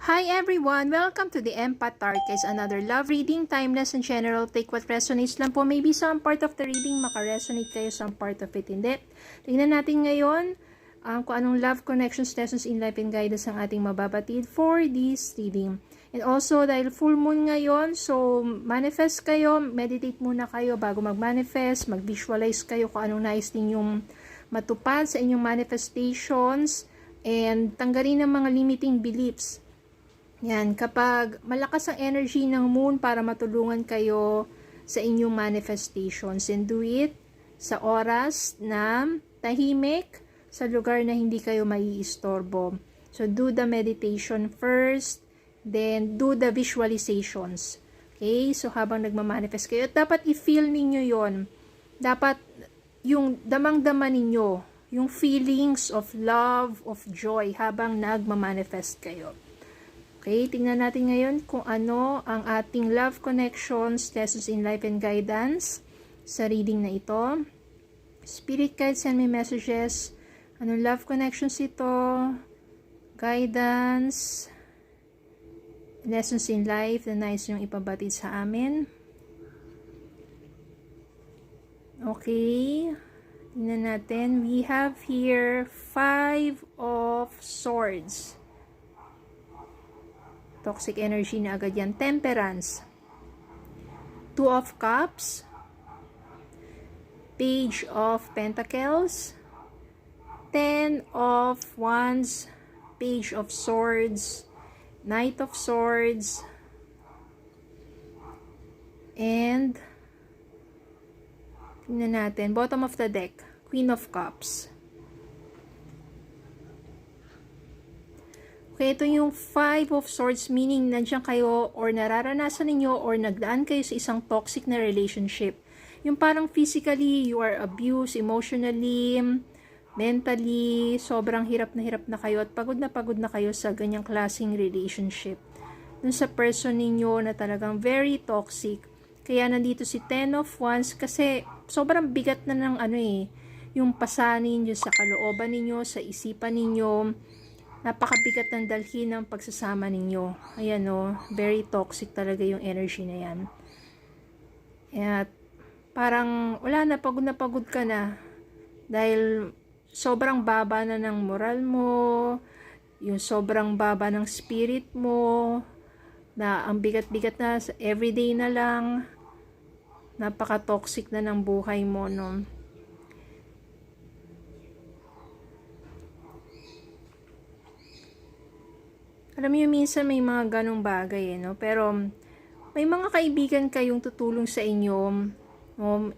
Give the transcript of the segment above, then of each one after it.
Hi everyone! Welcome to the Empath Tarot Case. Another love reading, timeless and general. Take what resonates lang po. Maybe some part of the reading makaresonate kayo, some part of it hindi. Tingnan natin ngayon kung anong love connections, lessons in life and guidance ang ating mababatid for this reading. And also, dahil full moon ngayon, so manifest kayo, meditate muna kayo bago mag-manifest, mag-visualize kayo kung anong nais ninyong matupad sa inyong manifestations, and tanggalin ang mga limiting beliefs. Yan, kapag malakas ang energy ng moon para matulungan kayo sa inyong manifestations, and do it sa oras na tahimik, sa lugar na hindi kayo maiistorbo. So, do the meditation first, then do the visualizations. Okay? So, habang nagmamanifest kayo, dapat i-feel ninyo yon. Dapat yung damang-dama ninyo, yung feelings of love, of joy, habang nagmamanifest kayo. Okay, tingnan natin ngayon kung ano ang ating love connections, lessons in life and guidance sa reading na ito. Spirit guide, send me messages. Anong love connections ito? Guidance, lessons in life na nais yung ipabatid sa amin. Okay, tingnan natin. We have here 5 of Swords. Toxic energy na agad yan. Temperance. 2 of Cups. Page of Pentacles. 10 of Wands. Page of Swords. Knight of Swords. And tingnan natin. Bottom of the deck. Queen of Cups. Okay, ito yung 5 of Swords, meaning nandiyan kayo or nararanasan ninyo or nagdaan kayo sa isang toxic na relationship. Yung parang physically, you are abused, emotionally, mentally, sobrang hirap na kayo at pagod na kayo sa ganyang klaseng relationship. Dun sa person ninyo na talagang very toxic. Kaya nandito si 10 of Wands kasi sobrang bigat na ng yung pasanin nyo sa kalooban ninyo, sa isipan ninyo. Napakabigat ng dalhin ng pagsasama ninyo. Ayan o, very toxic talaga yung energy na yan. At parang wala na, pagod ka na. Dahil sobrang baba na ng moral mo, yung sobrang baba ng spirit mo, na ang bigat-bigat na, everyday na lang, napaka-toxic na ng buhay mo, no? Alam niyo, minsan may mga ganong bagay, no? Pero may mga kaibigan kayong tutulong sa inyo.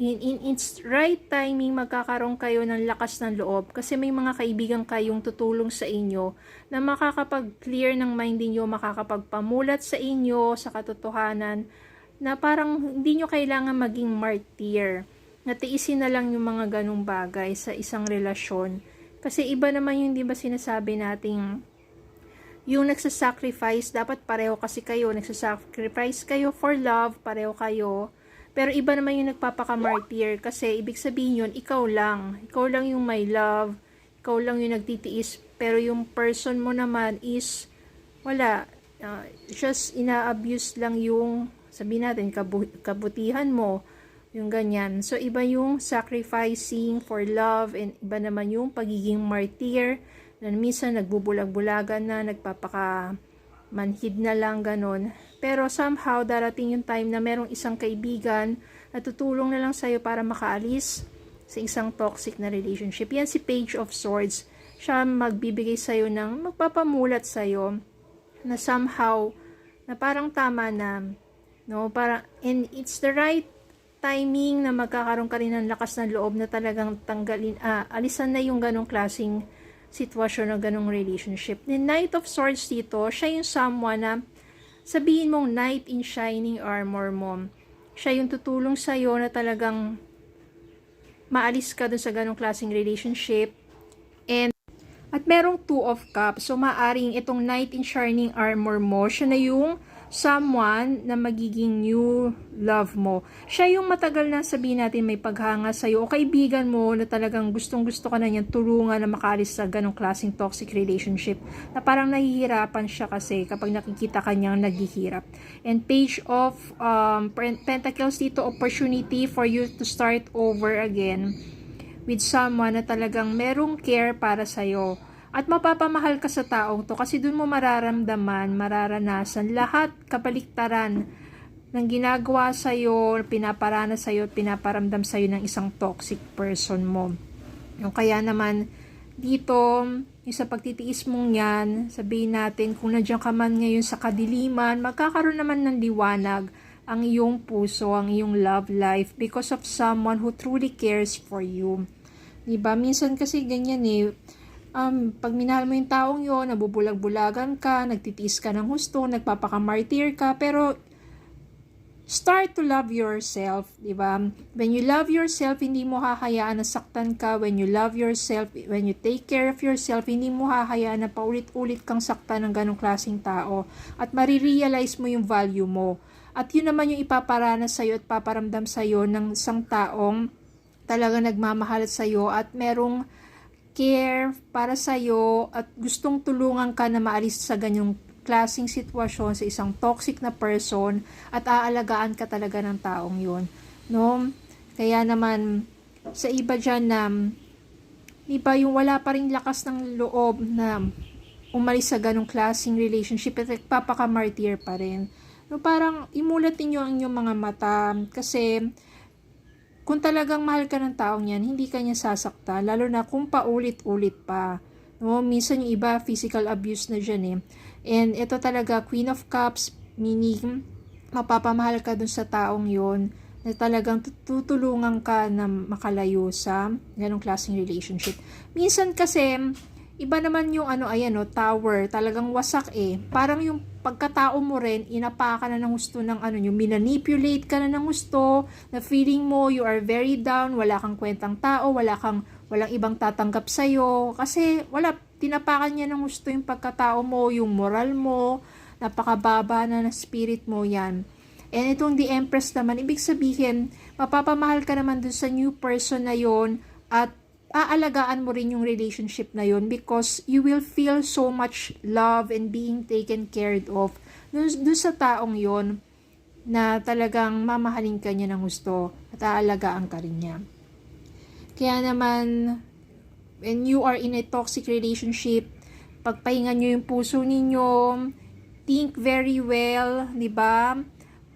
In its right timing, magkakaroon kayo ng lakas ng loob. Kasi may mga kaibigan kayong tutulong sa inyo na makakapag-clear ng mind niyo, makakapagpamulat sa inyo, sa katotohanan, na parang hindi nyo kailangan maging martyr. Natiisin na lang yung mga ganong bagay sa isang relasyon. Kasi iba naman yung, di ba, sinasabi nating yung nagsasacrifice, dapat pareho kasi kayo, nagsasacrifice kayo for love, pareho kayo, pero iba naman yung nagpapaka-martyr, kasi ibig sabihin yun, ikaw lang yung may love, ikaw lang yung nagtitiis, pero yung person mo naman is, wala, just ina-abuse lang yung, sabihin natin, kabutihan mo, yung ganyan. So, iba yung sacrificing for love, and iba naman yung pagiging martyr, na minsan nagbubulag-bulagan na, nagpapaka-manhid na lang, ganon. Pero somehow, darating yung time na merong isang kaibigan na tutulong na lang sa'yo para makaalis sa isang toxic na relationship. Yan si Page of Swords. Siya magbibigay sa'yo ng, magpapamulat sa'yo na somehow, na parang tama na, no? Parang, and it's the right timing na magkakaroon ka rin ng lakas ng loob na talagang tanggalin, alisan na yung ganong klaseng sitwasyon o ganong relationship. The Knight of Swords dito, siya yung someone na sabihin mong knight in shining armor mo. Siya yung tutulong sa'yo na talagang maalis ka dun sa ganong klaseng relationship. At merong 2 of Cups. So, maaring itong knight in shining armor mo, siya na yung someone na magiging new love mo. Siya yung matagal na sabihin natin may paghanga sa'yo o kaibigan mo na talagang gustong-gusto ka na niyan tulungan na makaalis sa ganong klaseng toxic relationship na parang nahihirapan siya kasi kapag nakikita ka niyang naghihirap. And Page of Pentacles dito, opportunity for you to start over again with someone na talagang merong care para sa'yo. At mapapamahal ka sa taong to kasi dun mo mararamdaman, mararanasan lahat kabaliktaran ng ginagawa sa'yo, pinaparana sa'yo, pinaparamdam sa'yo ng isang toxic person mo. Kaya naman dito, yung sa pagtitiis mong yan, sabihin natin kung nandiyan ka man ngayon sa kadiliman, magkakaroon naman ng liwanag ang iyong puso, ang iyong love life because of someone who truly cares for you. Diba? Minsan kasi ganyan pag minahal mo yung taong yun, nabubulag-bulagan ka, nagtitiis ka ng husto, nagpapakamartir ka, pero start to love yourself, di ba? When you love yourself, hindi mo hahayaan na saktan ka. When you love yourself, when you take care of yourself, hindi mo hahayaan na paulit-ulit kang saktan ng ganong klaseng tao. At marirealize mo yung value mo. At yun naman yung ipaparana sa'yo at paparamdam sa'yo ng isang taong talaga nagmamahal sa'yo at merong care para sa'yo at gustong tulungan ka na maalis sa ganyong klaseng sitwasyon sa isang toxic na person at aalagaan ka talaga ng taong yun. No? Kaya naman, sa iba dyan na, iba yung wala pa rin lakas ng loob na umalis sa ganong klaseng relationship at papakamartir pa rin. No, parang imulat ninyo ang inyong mga mata kasi kung talagang mahal ka ng taong yan, hindi ka niya sasaktan, lalo na kung paulit-ulit pa. No, minsan yung iba, physical abuse na dyan And ito talaga, Queen of Cups, meaning, mapapamahal ka dun sa taong yon na talagang tutulungan ka na makalayo sa ganong klaseng relationship. Minsan kasi, iba naman yung tower, talagang wasak Parang yung pagkatao mo rin, inapa ka na ng gusto ng yung minanipulate ka na ng gusto, na feeling mo you are very down, wala kang kwentang tao, walang ibang tatanggap sa'yo, kasi tinapakan niya ng gusto yung pagkatao mo, yung moral mo, napakababa na spirit mo yan. And itong The Empress naman, ibig sabihin, mapapamahal ka naman dun sa new person na yon at aalagaan mo rin yung relationship na yun because you will feel so much love and being taken care of dun sa taong yon na talagang mamahalin ka niya ng gusto at aalagaan ka rin niya. Kaya naman, when you are in a toxic relationship, pagpahingan nyo yung puso ninyo, think very well, di ba?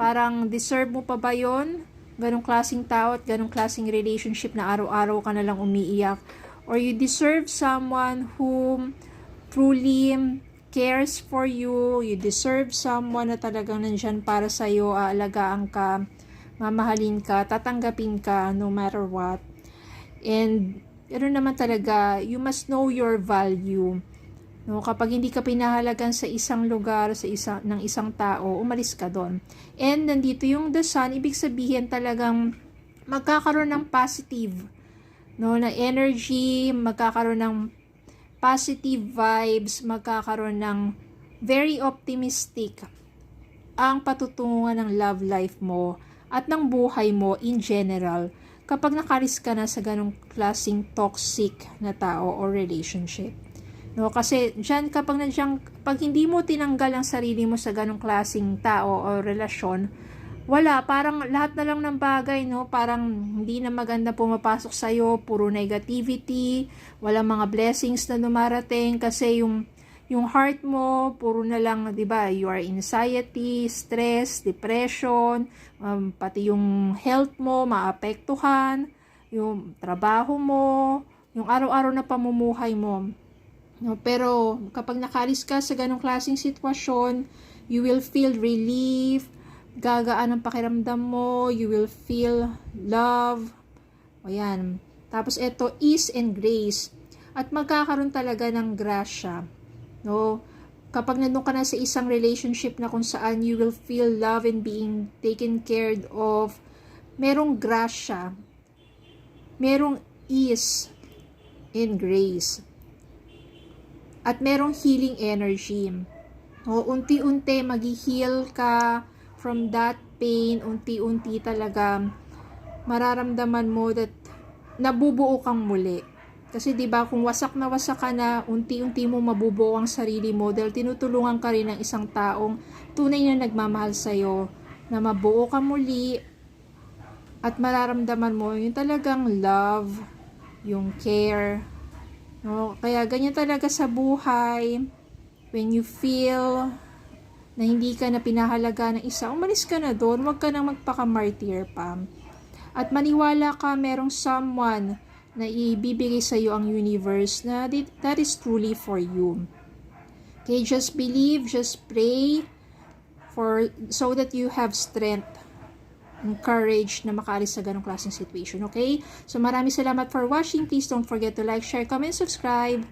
Parang deserve mo pa ba yun? Ganong klaseng tao at ganong klaseng relationship na araw-araw ka na lang umiiyak. Or you deserve someone who truly cares for you. You deserve someone na talagang nandyan para sa'yo, aalagaan ka, mamahalin ka, tatanggapin ka no matter what. And naman talaga, you must know your value. No, kapag hindi ka pinahalagan sa isang lugar, ng isang tao, umalis ka doon. And nandito yung the sun, ibig sabihin talagang magkakaroon ng positive, na energy, magkakaroon ng positive vibes, magkakaroon ng very optimistic ang patutunguhan ng love life mo at ng buhay mo in general kapag nakaris ka na sa ganong klaseng toxic na tao or relationship. No, kasi diyan kapag hindi mo tinanggal ang sarili mo sa ganong klaseng tao o relasyon, parang lahat na lang ng bagay, parang hindi na maganda pumapasok sa iyo, puro negativity, walang mga blessings na dumarating kasi yung heart mo puro na lang, 'di ba? You are anxiety, stress, depression, pati yung health mo maapektuhan, yung trabaho mo, yung araw-araw na pamumuhay mo. No, pero kapag nakalis ka sa ganong klaseng sitwasyon, you will feel relief, gagaan ang pakiramdam mo, you will feel love. Ayan. Tapos ito, ease and grace. At magkakaroon talaga ng grasya. No? Kapag nandun ka na sa isang relationship na kung saan you will feel love and being taken care of, merong grasya, merong ease and grace. At merong healing energy. O, unti-unti mag-heal ka from that pain, unti-unti talaga mararamdaman mo that nabubuo kang muli. Kasi 'di ba kung wasak na wasak ka na, unti-unti mo mabubuo ang sarili mo dahil tinutulungan ka rin ng isang taong tunay na nagmamahal sa iyo, na mabuo ka muli at mararamdaman mo yung talagang love, yung care. No? Kaya ganyan talaga sa buhay. When you feel na hindi ka na pinahalaga ng isa, umalis ka na doon, huwag ka nang magpaka-martyr pa. At maniwala ka, merong someone na ibibigay sa iyo ang universe na that is truly for you. Okay, just believe, just pray so that you have strength and courage na makaalis sa ganong klaseng situation, okay? So maraming salamat for watching. Please don't forget to like, share, comment, subscribe.